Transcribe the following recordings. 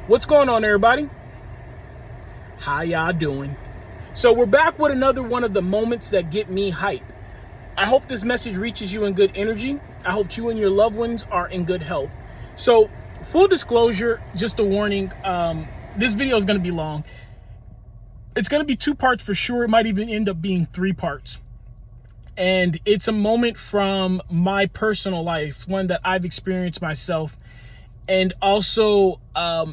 What's going on, everybody? How y'all doing? So we're back with another one of the moments that get me hype. I hope this message reaches you in good energy. I hope you and your loved ones are in good health. So full disclosure, just a warning, this video is going to be long. It's going to be 2 parts for sure. It might even end up being 3 parts. And it's a moment from my personal life, one that I've experienced myself. And also,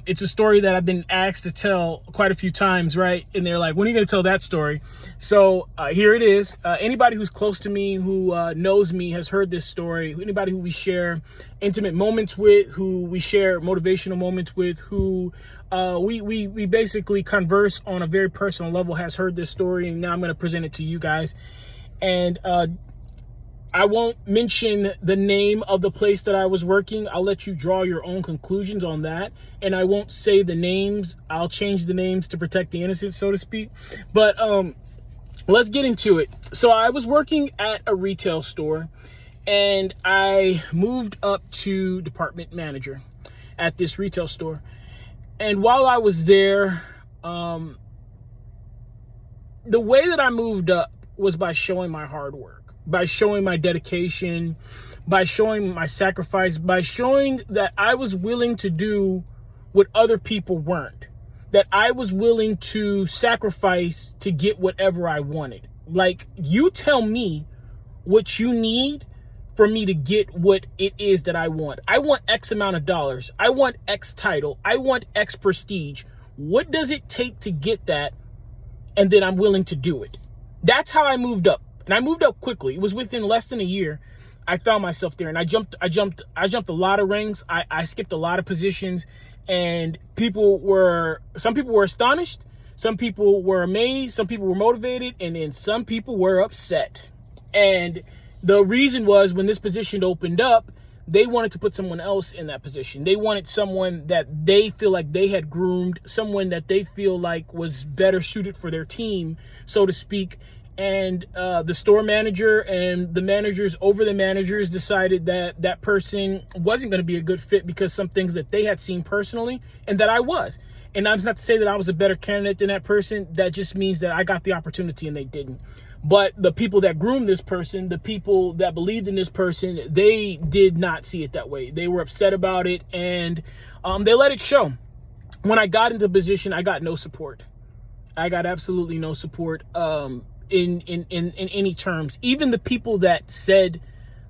it's a story that I've been asked to tell quite a few times, right? And they're like, when are you going to tell that story? So here it is. Anybody who's close to me, who knows me, has heard this story. Anybody who we share intimate moments with, who we share motivational moments with, who we basically converse on a very personal level has heard this story. And now I'm going to present it to you guys. And I won't mention the name of the place that I was working. I'll let you draw your own conclusions on that. And I won't say the names. I'll change the names to protect the innocent, so to speak. But let's get into it. So I was working at a retail store, and I moved up to department manager at this retail store. And while I was there, the way that I moved up was by showing my hard work, by showing my dedication, by showing my sacrifice, by showing that I was willing to do what other people weren't, that I was willing to sacrifice to get whatever I wanted. Like, you tell me what you need for me to get what it is that I want. I want X amount of dollars. I want X title. I want X prestige. What does it take to get that? And then I'm willing to do it. That's how I moved up. And I moved up quickly. It was within less than a year. I found myself there, and I jumped a lot of ranks. I skipped a lot of positions, and some people were astonished. Some people were amazed. Some people were motivated, and then some people were upset. And the reason was, when this position opened up, they wanted to put someone else in that position. They wanted someone that they feel like they had groomed, someone that they feel like was better suited for their team, so to speak. And the store manager and the managers over the managers decided that that person wasn't going to be a good fit because some things that they had seen personally, and that I was. And that's not to say that I was a better candidate than that person. That just means that I got the opportunity and they didn't. But the people that groomed this person, the people that believed in this person, they did not see it that way. They were upset about it, and they let it show. When I got into position, I got no support. I got absolutely no support in any terms. Even the people that said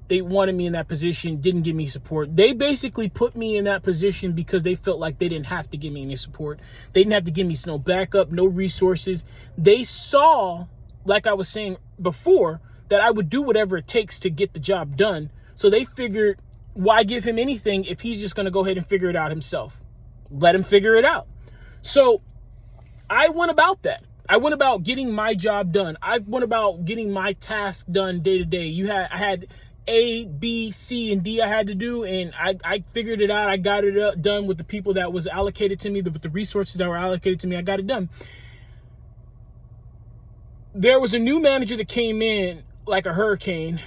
they wanted me in that position didn't give me support. They basically put me in that position because they felt like they didn't have to give me any support. They didn't have to give me no backup, no resources. They saw, like I was saying before, that I would do whatever it takes to get the job done. So they figured, why give him anything if he's just going to go ahead and figure it out himself? Let him figure it out. So I went about that. I went about getting my job done. I went about getting my task done day to day. I had A, B, C, and D I had to do, and I figured it out. I got it done with the people that was allocated to me, with the resources that were allocated to me. I got it done. There was a new manager that came in like a hurricane,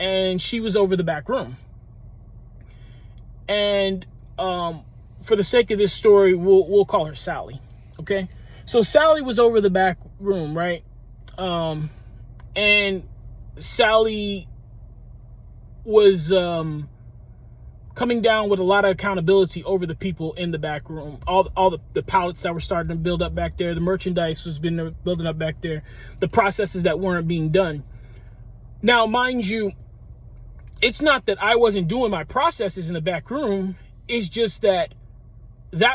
and she was over the back room. And for the sake of this story, we'll call her Sally, okay? So Sally was over the back room, right? And Sally was coming down with a lot of accountability over the people in the back room. All the pallets that were starting to build up back there, the merchandise was building up back there, the processes that weren't being done. Now, mind you, it's not that I wasn't doing my processes in the back room. It's just that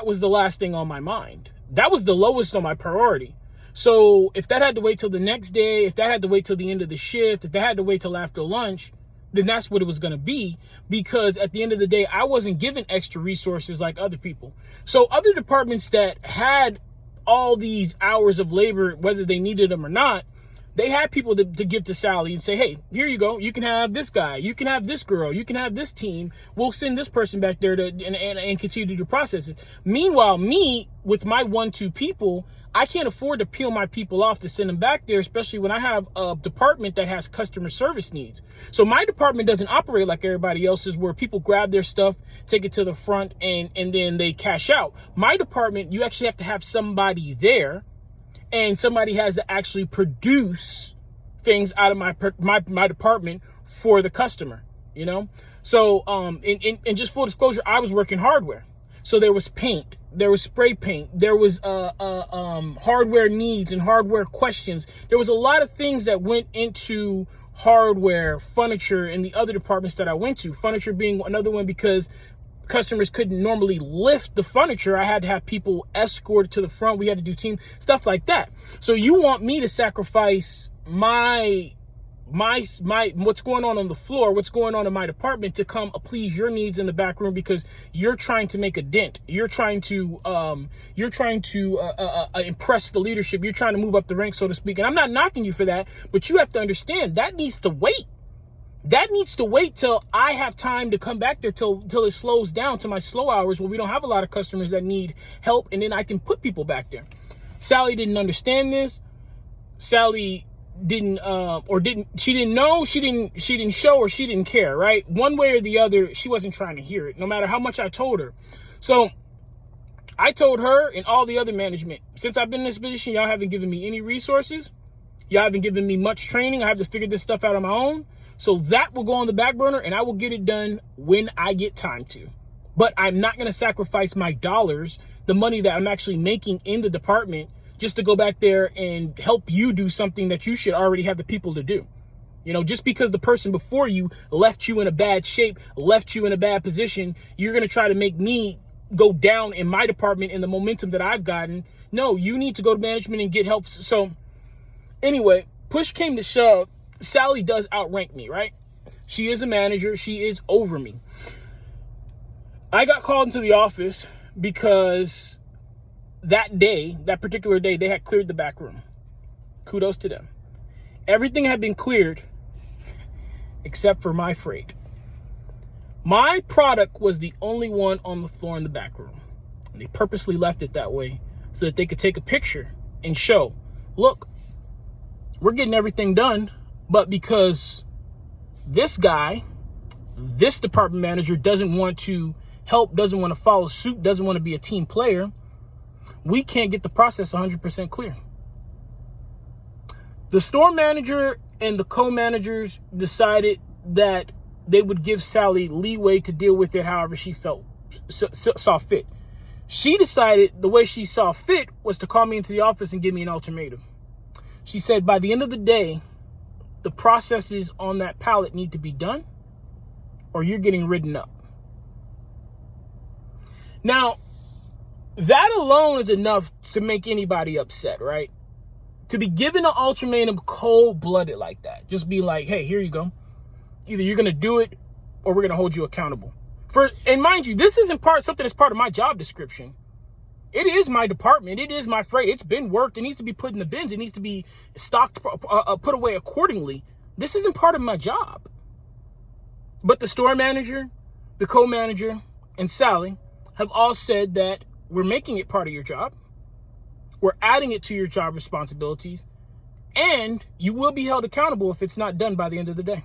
was the last thing on my mind. That was the lowest on my priority. So if that had to wait till the next day, if that had to wait till the end of the shift, if that had to wait till after lunch, then that's what it was going to be. Because at the end of the day, I wasn't given extra resources like other people. So other departments that had all these hours of labor, whether they needed them or not, they had people to give to Sally and say, hey, here you go. You can have this guy. You can have this girl. You can have this team. We'll send this person back there and continue to do processes. Meanwhile, me, with my 1-2 people, I can't afford to peel my people off to send them back there, especially when I have a department that has customer service needs. So my department doesn't operate like everybody else's, where people grab their stuff, take it to the front, and then they cash out. My department, you actually have to have somebody there, and somebody has to actually produce things out of my department for the customer, you know? So, and just full disclosure, I was working hardware. So there was paint, there was spray paint, there was hardware needs and hardware questions. There was a lot of things that went into hardware, furniture, and the other departments that I went to. Furniture being another one, because customers couldn't normally lift the furniture. I had to have people escorted to the front. We had to do team stuff like that. So you want me to sacrifice my what's going on the floor, what's going on in my department, to come please your needs in the back room, because you're trying to make a dent. You're trying to impress the leadership. You're trying to move up the ranks, so to speak. And I'm not knocking you for that, but you have to understand that needs to wait. That needs to wait till I have time to come back there, till it slows down to my slow hours where we don't have a lot of customers that need help, and then I can put people back there. Sally didn't understand this. Sally didn't she didn't know, she didn't show, or she didn't care, right? One way or the other, she wasn't trying to hear it, no matter how much I told her. So I told her and all the other management, since I've been in this position, y'all haven't given me any resources. Y'all haven't given me much training. I have to figure this stuff out on my own. So that will go on the back burner, and I will get it done when I get time to. But I'm not going to sacrifice my dollars, the money that I'm actually making in the department, just to go back there and help you do something that you should already have the people to do. You know, just because the person before you left you in a bad shape, left you in a bad position, you're going to try to make me go down in my department in the momentum that I've gotten. No, you need to go to management and get help. So anyway, push came to shove. Sally does outrank me, right? She is a manager. She is over me. I got called into the office because that particular day, they had cleared the back room. Kudos to them. Everything had been cleared except for my freight. My product was the only one on the floor in the back room. And they purposely left it that way so that they could take a picture and show, look, we're getting everything done, but because this guy, this department manager, doesn't want to help, doesn't want to follow suit, doesn't want to be a team player, we can't get the process 100% clear. The store manager and the co-managers decided that they would give Sally leeway to deal with it however she saw fit. She decided the way she saw fit was to call me into the office and give me an ultimatum. She said, by the end of the day, the processes on that pallet need to be done, or you're getting ridden up. Now, that alone is enough to make anybody upset, right? To be given an ultimatum cold-blooded like that. Just be like, hey, here you go. Either you're going to do it or we're going to hold you accountable. And mind you, this isn't something that's part of my job description. It is my department. It is my freight. It's been worked. It needs to be put in the bins. It needs to be stocked, put away accordingly. This isn't part of my job. But the store manager, the co-manager, and Sally have all said that we're making it part of your job. We're adding it to your job responsibilities. And you will be held accountable if it's not done by the end of the day.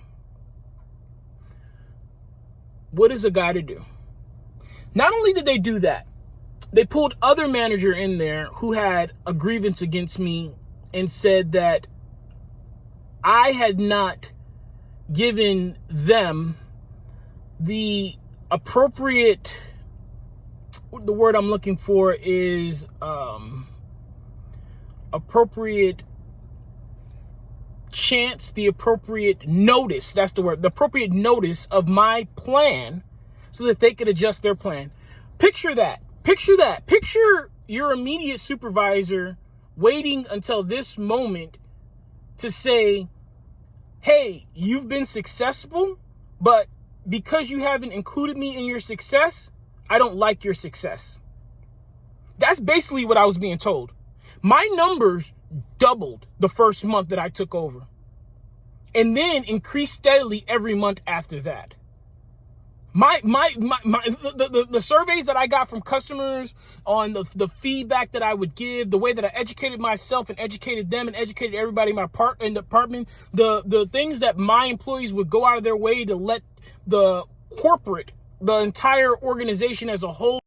What is a guy to do? Not only did they do that, they pulled other manager in there who had a grievance against me and said that I had not given them the appropriate, the word I'm looking for is appropriate chance, the appropriate notice, that's the word, the appropriate notice of my plan so that they could adjust their plan. Picture that. Picture your immediate supervisor waiting until this moment to say, hey, you've been successful, but because you haven't included me in your success, I don't like your success. That's basically what I was being told. My numbers doubled the first month that I took over, and then increased steadily every month after that. The surveys that I got from customers on the feedback that I would give, the way that I educated myself and educated them and educated everybody in my department, the things that my employees would go out of their way to let the entire organization as a whole